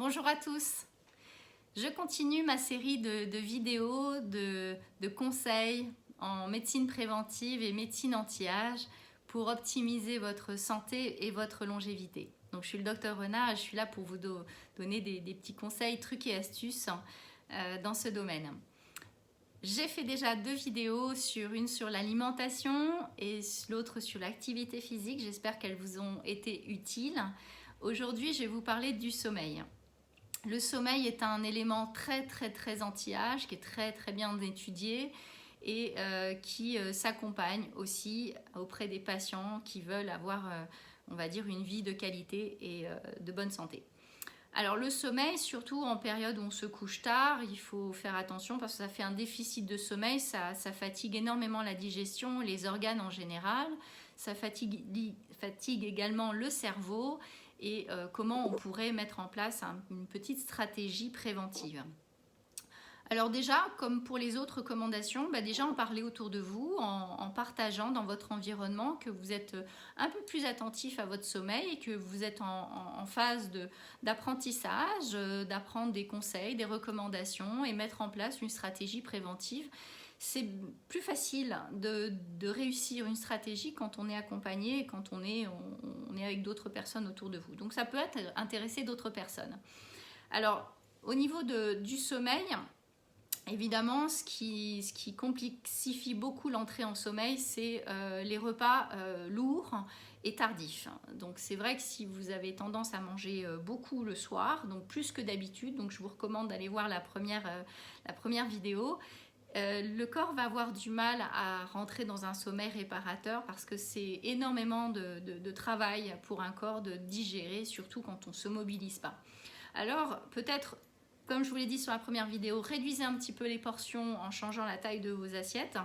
Bonjour à tous. Je continue ma série de vidéos, de conseils en médecine préventive et médecine anti-âge pour optimiser votre santé et votre longévité. Donc, je suis le docteur Renard et je suis là pour vous donner des petits conseils, trucs et astuces dans ce domaine. J'ai fait déjà 2 vidéos, une sur l'alimentation et l'autre sur l'activité physique. J'espère qu'elles vous ont été utiles. Aujourd'hui, je vais vous parler du sommeil. Le sommeil est un élément très anti-âge, qui est très bien étudié et qui s'accompagne aussi auprès des patients qui veulent avoir, on va dire, une vie de qualité et de bonne santé. Alors le sommeil, surtout en période où on se couche tard, il faut faire attention parce que ça fait un déficit de sommeil, ça fatigue énormément la digestion, les organes en général, ça fatigue également le cerveau et comment on pourrait mettre en place une petite stratégie préventive. Alors déjà, comme pour les autres recommandations, déjà en parler autour de vous, en partageant dans votre environnement que vous êtes un peu plus attentif à votre sommeil et que vous êtes en phase d'apprentissage, d'apprendre des conseils, des recommandations et mettre en place une stratégie préventive. C'est plus facile de réussir une stratégie quand on est accompagné et quand on est avec d'autres personnes autour de vous. Donc ça peut intéresser d'autres personnes. Alors, au niveau du sommeil, évidemment, ce qui complexifie beaucoup l'entrée en sommeil, c'est les repas lourds et tardifs. Donc c'est vrai que si vous avez tendance à manger beaucoup le soir, donc plus que d'habitude, donc je vous recommande d'aller voir la première vidéo, le corps va avoir du mal à rentrer dans un sommeil réparateur parce que c'est énormément de travail pour un corps de digérer, surtout quand on ne se mobilise pas. Alors peut-être, comme je vous l'ai dit sur la première vidéo, réduisez un petit peu les portions en changeant la taille de vos assiettes.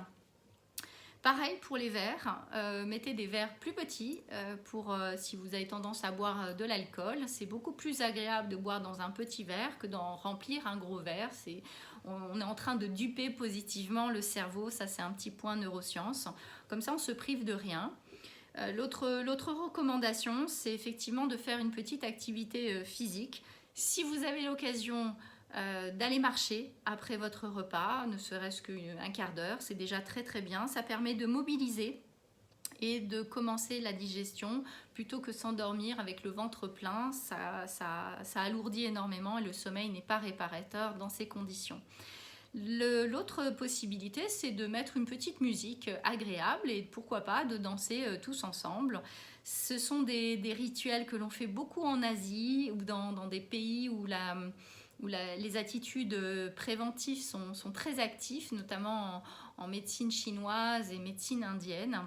Pareil pour les verres, mettez des verres plus petits pour si vous avez tendance à boire de l'alcool. C'est beaucoup plus agréable de boire dans un petit verre que d'en remplir un gros verre. On est en train de duper positivement le cerveau, ça c'est un petit point neurosciences. Comme ça on se prive de rien. L'autre recommandation, c'est effectivement de faire une petite activité physique. Si vous avez l'occasion d'aller marcher après votre repas, ne serait-ce qu'un quart d'heure, c'est déjà très bien. Ça permet de mobiliser et de commencer la digestion plutôt que s'endormir avec le ventre plein. Ça alourdit énormément et le sommeil n'est pas réparateur dans ces conditions. L'autre possibilité, c'est de mettre une petite musique agréable et pourquoi pas de danser tous ensemble. Ce sont des rituels que l'on fait beaucoup en Asie ou dans des pays où les attitudes préventives sont très actives, notamment en médecine chinoise et médecine indienne.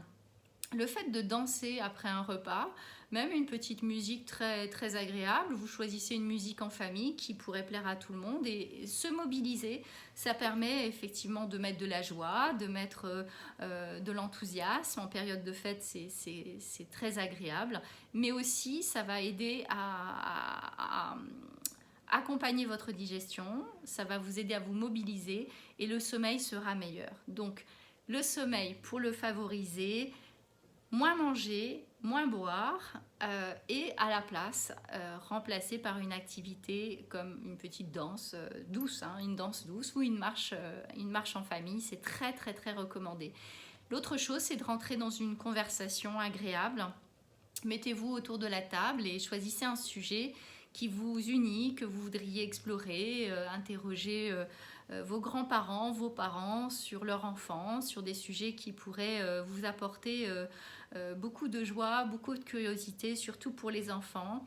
Le fait de danser après un repas, même une petite musique très agréable, vous choisissez une musique en famille qui pourrait plaire à tout le monde et se mobiliser, ça permet effectivement de mettre de la joie, de mettre de l'enthousiasme. En période de fête, c'est très agréable, mais aussi ça va aider à accompagner votre digestion, ça va vous aider à vous mobiliser et le sommeil sera meilleur. Donc le sommeil, pour le favoriser, moins manger, moins boire et à la place remplacer par une activité comme une petite danse douce, une danse douce ou une marche en famille, c'est très recommandé. L'autre chose, c'est de rentrer dans une conversation agréable. Mettez-vous autour de la table et choisissez un sujet qui vous unit, que vous voudriez explorer, interroger vos grands-parents, vos parents sur leur enfance, sur des sujets qui pourraient vous apporter beaucoup de joie, beaucoup de curiosité, surtout pour les enfants.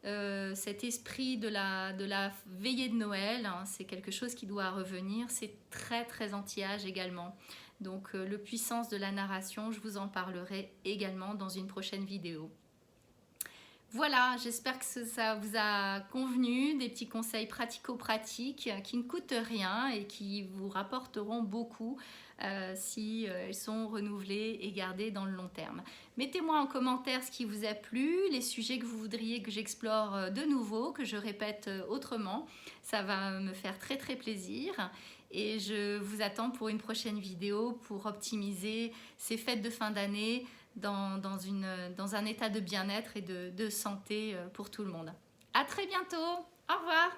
Cet esprit de la veillée de Noël, c'est quelque chose qui doit revenir, c'est très anti-âge également. Donc la puissance de la narration, je vous en parlerai également dans une prochaine vidéo. Voilà, j'espère que ça vous a convenu, des petits conseils pratico-pratiques qui ne coûtent rien et qui vous rapporteront beaucoup si elles sont renouvelées et gardées dans le long terme. Mettez-moi en commentaire ce qui vous a plu, les sujets que vous voudriez que j'explore de nouveau, que je répète autrement. Ça va me faire très plaisir. Et je vous attends pour une prochaine vidéo pour optimiser ces fêtes de fin d'année dans un état de bien-être et de santé pour tout le monde. À très bientôt. Au revoir.